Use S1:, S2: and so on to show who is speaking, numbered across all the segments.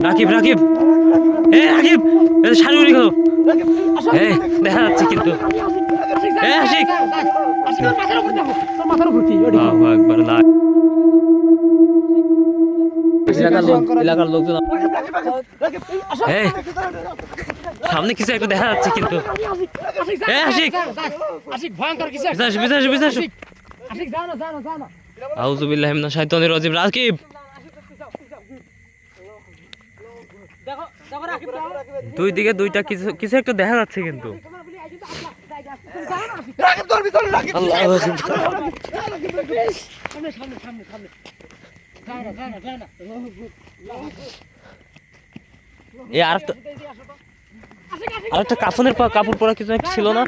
S1: রাকিব রাকিব রাকিব শাড়ি গেল দেখা যাচ্ছে কিন্তু আশিক এলাকার লোকজন সামনে কিছু একটা দেখা যাচ্ছে কিন্তু আউযুবিল্লাহি মিনাশ শাইতানির রাজিম রাকিব দুই দিকে দুইটা কিছু কিছু একটা দেখা যাচ্ছে কিন্তু আরেকটা কাফনের কাপড় পরা কিছু ছিল না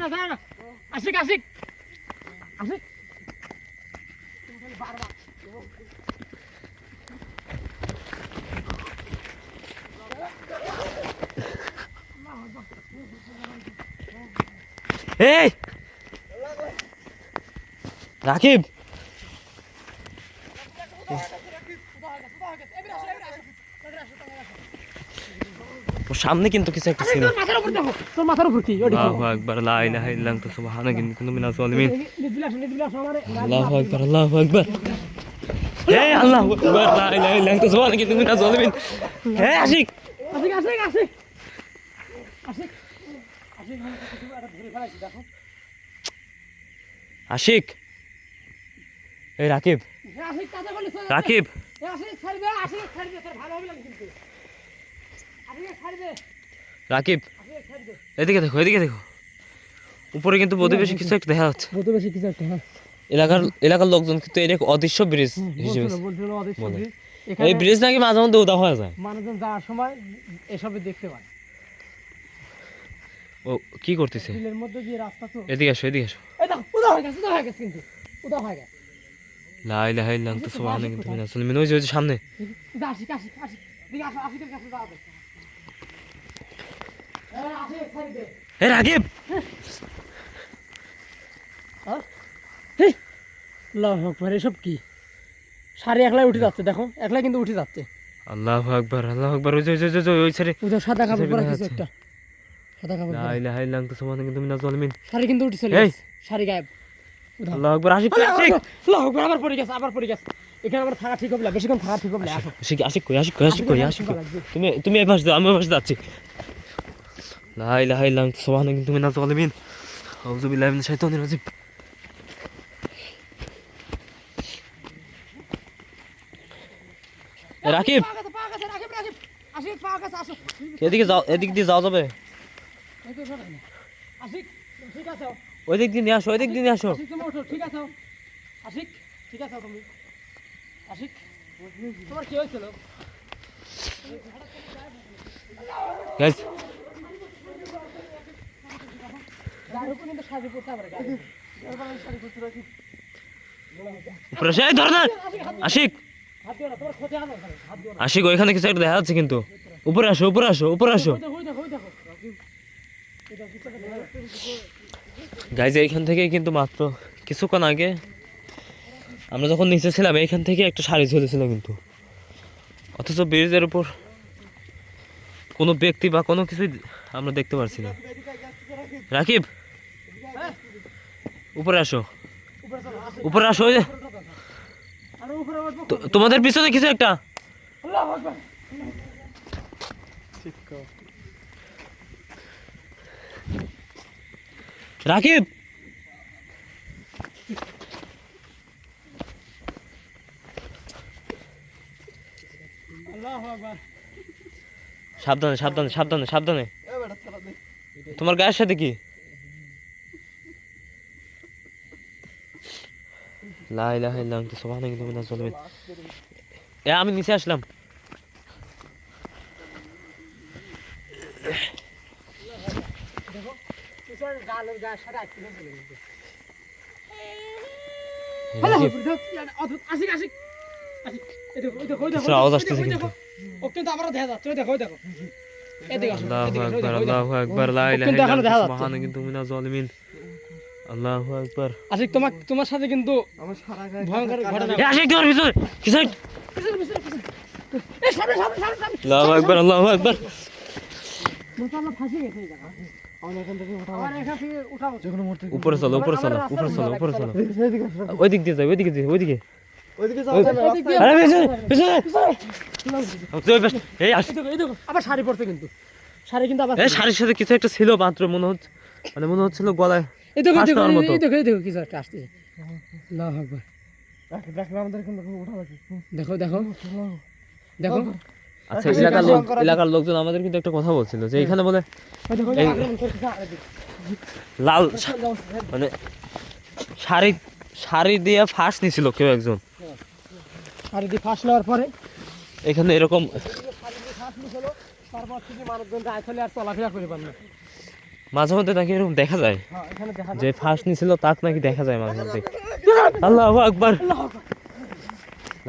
S1: এই রাকিব সামনে কিন্তু কিছু একটা ছিল
S2: তোর মাথার উপর কি
S1: আল্লাহু আকবার লা ইলাহা ইল্লা আনতা সুবহানাকা ইন্নী কুনতু মিনাজ জালিমিন আল্লাহু আকবার আল্লাহু আকবার হে আল্লাহু আকবার লা ইলাহা ইল্লা আনতা সুবহানাকা ইন্নী কুনতু মিনাজ জালিমিন হে আশিক
S2: আশিক আশিক আশিক আশিক আশিক মানে কিছু একটা ধরে ফেলাইছি দেখো
S1: আশিক এই রাকিব
S2: আশিক কাজে বলিস
S1: রাকিব
S2: আশিক ছাড়বে তোর ভালো হবে না কিন্তু আশিক ছাড়বে
S1: রাকিব এদিকে দেখো উপরে কিন্তু প্রতিবেশী কিছু একটা দেখা যাচ্ছে
S2: প্রতিবেশী কিছু একটা
S1: এলাকার লোকজন কিন্তু এটা অদৃশ্য ব্রিজ হিসেবে এই ব্রিজ নাকি মাঝে মধ্যে উদা হয়ে যায়
S2: মানুষজন যাওয়ার সময় এসবে দেখতে পায়
S1: ও কি করতেছে
S2: বিলের মধ্যে যে রাস্তা তো
S1: এদিকে আসো
S2: এই দেখো উদা হয়ে গেছে কিন্তু উদা হয়ে গেছে
S1: লা ইলাহা ইল্লা আনতা সুবহানাকা ইন্নী মিনাজ জালিমিন ওই যে সামনে
S2: আশিক দিকে আসো আশিকের কাছে যাও আশিক ছাড়বে
S1: এই রাকিব
S2: আল্লাহু আকবার এসব কি সারি একলাই উঠে যাচ্ছে দেখো একলাই কিন্তু উঠে যাচ্ছে
S1: আল্লাহু আকবার ওই যে ওই সারে
S2: ওই সাদা কাপড় পরা কিছু একটা সাদা কাপড়
S1: লা ইলাহা ইল্লা আনতা সুবহানাকা ইন্নী মিনাজ জালিমিন
S2: সারি কিন্তু উঠে চলে গেছে সারি গায়েব
S1: আল্লাহু আকবার আশিক
S2: আল্লাহু আকবার আবার পড়ে গেছে এখানে আবার থাকা ঠিক হবে না বেশিক্ষণ থাকা ঠিক হবে না
S1: আশিক তুমি এই পাশে যাও আমি ওই পাশে যাচ্ছি লা ইলাহা ইল্লা আনতা সুবহানাকা ইন্নী মিনাজ জালিমিন আউযু বিল্লাহি মিনাশ শাইতানির রাজিম রাকিব
S2: আশিক পাওয়া গেছে আসো
S1: এদিক দিয়ে যাওয়া যাবে
S2: আশিক ঠিক আছে
S1: ওই দিক দিয়ে নিয়ে আসো
S2: আশিক তুমি ওঠো ঠিক আছে আশিক ঠিক আছে তুমি আশিক তোমার কি হয়েছিল
S1: গাইস উপরে সেই ধর না আশিক আশিক ওইখানে কিছু একটা দেখা যাচ্ছে কিন্তু উপরে আসো গাইজ এইখান থেকে কিন্তু মাত্র কিছুক্ষণ আগে আমরা যখন নিচে ছিলাম এইখান থেকে একটা শাড়ি ঝুলেছিল কিন্তু অথচ ব্রিজের উপর কোনো ব্যক্তি বা কোনো কিছুই আমরা দেখতে পারছি না রাকিব উপরে আসো ওই যে তোমাদের পিছনে কিছু একটা রাকিব সাবধানে তোমার গায়ের সাথে কি লা ইলাহা ইল্লা আনতা সুবহানাকা ইন্নী মিনাজ জালিমিন আমি নিচে আসলাম আওয়াজ আসতেছে কিন্তু আল্লাহু আকবার লা ইলাহা ইল্লা আনতা সুবহানাকা ইন্নী মিনাজ জালিমিন আল্লাহু আকবার
S2: আশিক তোমার সাথে কিন্তু আমার সারা গায়ে ভয়ঙ্কর ঘটনা
S1: আশিক তোমার ভিতরে কিছু
S2: এই সামনে সামনে সামনে সামনে
S1: আল্লাহু আকবার আল্লাহু আকবার।
S2: মোটা আমরা ফাঁসি গেছে এই জায়গা আমার এখান থেকে উঠাবো যে কোনো মুহূর্তে
S1: উপরে চলো উপরে চলো উপরে চলো উপরে চলো। ওই দিক দিয়ে যাই ওই দিকে দিয়ে ওইদিকে।
S2: ওইদিকে যাও
S1: আরে পেছনে পেছনে। এই আস
S2: এই দেখো আবার শাড়ি পড়ছে কিন্তু শাড়ি কিন্তু আবার
S1: এই শাড়ির সাথে কিছু একটা ছিল মাত্র মনে হচ্ছে মানে মনে হচ্ছিল গলায়
S2: এই দেখো
S1: ফাঁস নেওয়ার মতো।
S2: এই দেখো কিছু একটা আসছে আল্লাহু আকবার দেখো আমাদের এখান থেকে উঠা লাগবে দেখো দেখো দেখো
S1: আচ্ছা এলাকার লোকজন আমাদের কিন্তু একটা কথা বলছিল যে এখানে বলে
S2: দেখো
S1: এই
S2: আক্রমণ করতেছে আরে
S1: লাল মানে শাড়ি দিয়ে ফাঁস নিছিল কেউ একজন
S2: শাড়ি দিয়ে ফাঁস নেওয়ার পরে
S1: এখানে এরকম
S2: শাড়ি দিয়ে ফাঁস নিছিল তারপর থেকে মানুষজন যায় চলে আর চলাফেরা করে পারে না
S1: মাঝে মধ্যে নাকি এরকম দেখা যায়
S2: হ্যাঁ এখানে দেখা
S1: যে ফাঁস নিছিল তাক নাকি দেখা যায় মাঝে মধ্যে। আল্লাহু আকবার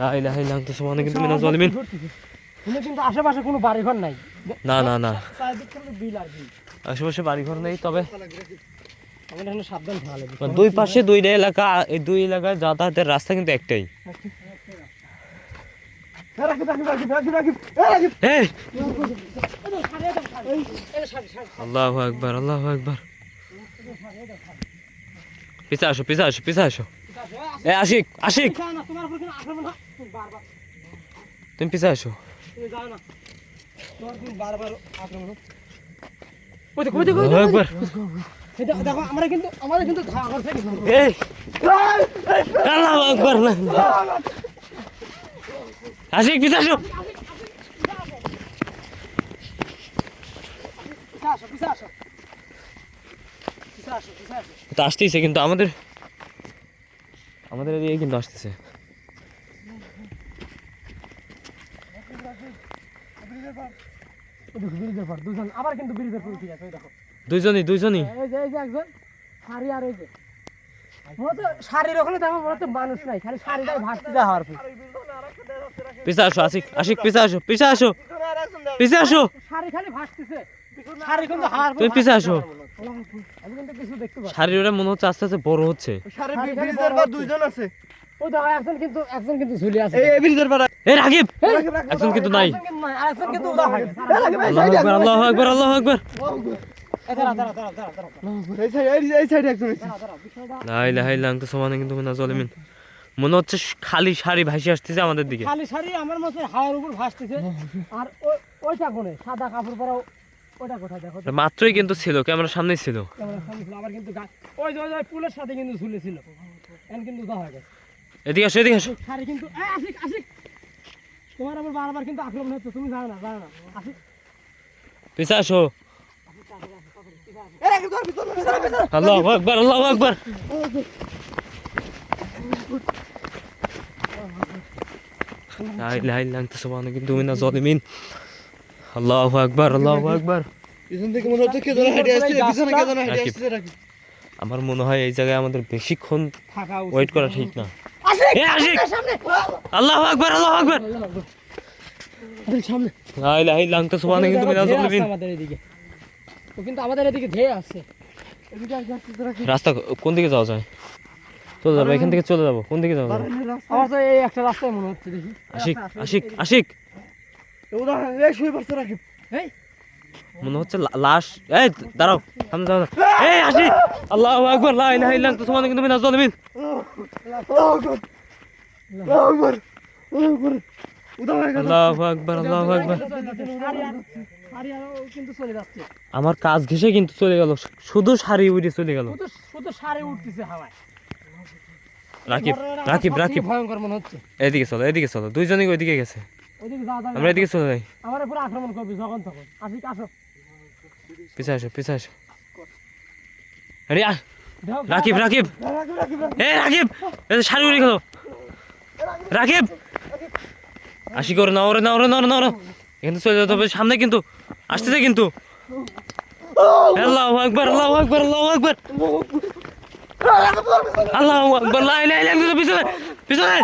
S1: লা ইলাহা ইল্লা আনতা সুবহানাকা ইন্নী মিনাজ জালিমিন।
S2: কিন্তু কিন্তু আশেপাশে কোনো বাড়ি ঘর নাই
S1: না না না
S2: চারিদিক থেকে বিল আর বিল
S1: আশেপাশে বাড়িঘর নেই তবে
S2: আমাদের এখানে সাবধান থাকা লাগবে
S1: মানে দুই পাশে দুইটা এলাকা এই দুই এলাকার যাতায়াতের রাস্তা কিন্তু একটাই। এই আল্লাহু আকবার আল্লাহু আকবার। পিছে আসো পিছে আসো পিছে আসো। এ আশিক আশিক
S2: তোমার উপর কোনো আক্রমণ হয় বারবার
S1: তুমি পিছে আসো।
S2: তুমি যাও না তোমার কিন্তু বারবার আক্রমণ হয় ওই দেখো ওই দেখো
S1: আল্লাহু আকবার।
S2: এই দেখো আমরা কিন্তু ধাওয়া করছে
S1: এই আল্লাহু আকবার। আশিক পিছে আসো।
S2: পিছে আসো
S1: তো আসতেইছে কিন্তু আমাদের এদিকে কিন্তু আসতেছে।
S2: ব্রিজের পর দুজন আবার কিন্তু ব্রিজের পর উঠে গেছে দেখো
S1: দুইজনই
S2: এই যে একজন শাড়ি আর এই যে মনে তো শাড়ির ওখানে দেখো মনে তো মানুষ নাই খালি শাড়িটাই ভাসতে যায় হওয়ার পর
S1: পিছে আসো আশিক আশিক পিছে আসো পিছে আসো পিছে আসো।
S2: শাড়ি খালি ভাসতেছে শাড়ি কিন্তু হাওয়ার পর
S1: তুমি পিছে আসো।
S2: আমি কিন্তু কিছু দেখতে পাচ্ছি
S1: শাড়ির ওটা মনে হচ্ছে আস্তে আস্তে বড় হচ্ছে।
S2: ব্রিজের পর দুইজন আছে ওই দেখো একজন কিন্তু ঝুলে আছে
S3: এই ব্রিজের পাড়া
S1: এই রাকিব একজন কিন্তু নাই।
S2: একজন কিন্তু উদা হয়ে গেছে
S1: আল্লাহু আকবার আল্লাহু আকবার।
S3: এই সাইডে একজন আছে।
S1: লা ইলাহা ইল্লা আনতা সুবহানাকা ইন্নী মিনাজ জালিমিন। মনে হচ্ছে খালি শাড়ি ভাসি আসতেছে আমাদের দিকে।
S2: খালি শাড়ি আমার মতে হাওয়ার উপর ভাসতেছে আর ওইটা কোনে সাদা কাপড় পরা ওটা কোথায় দেখো
S1: মাত্রই কিন্তু ছিল ক্যামেরার সামনেই ছিল।
S2: ক্যামেরার সামনে ছিল আবার কিন্তু ওই যে পুলের সাথে কিন্তু ঝুলেছিল এখন কিন্তু উদা হয়ে গেছে
S1: এদিকে আসো এদিকে আসো।
S2: শাড়ি কিন্তু আশিক তোমার আবার বারবার কিন্তু আক্রমণ হচ্ছে তুমি জানো না আশিক
S1: পিছে আসো। আল্লাহু আকবার আল্লাহু আকবার। লা ইলাহা ইল্লা আনতা সুবহানাকা ইন্নী মিনাজ জালিমিন। আল্লাহু আকবার আল্লাহু আকবার।
S3: পিছন থেকে মনে হচ্ছে কে যেন হেঁটে আসছে, পিছনে কে যেন হেঁটে আসছে রাকিব।
S1: আমার মনে হয় এই জায়গায় আমাদের বেশিক্ষণ
S2: থাকা
S1: ওয়েট করা ঠিক না।
S2: আশিক
S1: এ আশিক
S2: সামনে
S1: আল্লাহু আকবার আল্লাহু আকবার।
S2: সামনে
S1: লা ইলাহা ইল্লা আনতা সুবহানাকা ইন্নী মিনাজ জালিমিন।
S2: আমাদের এদিকে ও কিন্তু আমাদের এদিকে ধেয়ে আসছে
S1: রাস্তা কোন দিকে যাওয়া যায়? চলে যাবো এখান থেকে চলে যাবো কোন দিকে যাবো?
S2: আমার তো এই একটা রাস্তায় মনে হচ্ছে দেখি
S1: আশিক আশিক আশিক
S3: ওরা এই শুয়ে পড়ছে রাকিব।
S2: এই
S3: মনে হচ্ছে
S1: লাশ এই দাঁড়াও সামনে যাও এই আসি আল্লাহু আকবার লা ইলাহা ইল্লা আনতা সুবহানাকা ইন্নী মিনাজ জালিমিন আল্লাহু আকবার আল্লাহু আকবার
S2: কিন্তু চলে যাচ্ছে
S1: আমার কাজ ঘেসে কিন্তু চলে গেল শুধু শাড়ি উড়ে চলে গেল
S2: শুধু সারে উঠতেছে হাওয়ায়
S1: রাকিব রাকিব রাকিব
S2: ভয়ঙ্কর মনে হচ্ছে
S1: এদিকে চলো দুইজনই ওইদিকে গেছে
S2: ওইদিকে যাওয়া যাবে
S1: আমরা এদিকে চলে যাই
S2: আমার পুরো আক্রমণ করবি যখন তখন আসি আসো
S1: পিছে আসো আরে রাকিব রাকিব এ রাকিব এই শাড়ি উড়ে গেল রাকিব আসি করে না ওরে এখানে চলে যেতে হবে সামনে কিন্তু আসতেছে কিন্তু আল্লাহু আকবার আল্লাহু আকবার আল্লাহু আকবার আল্লাহু আকবার লা ইলাহা ইল্লাল্লাহ পিছনে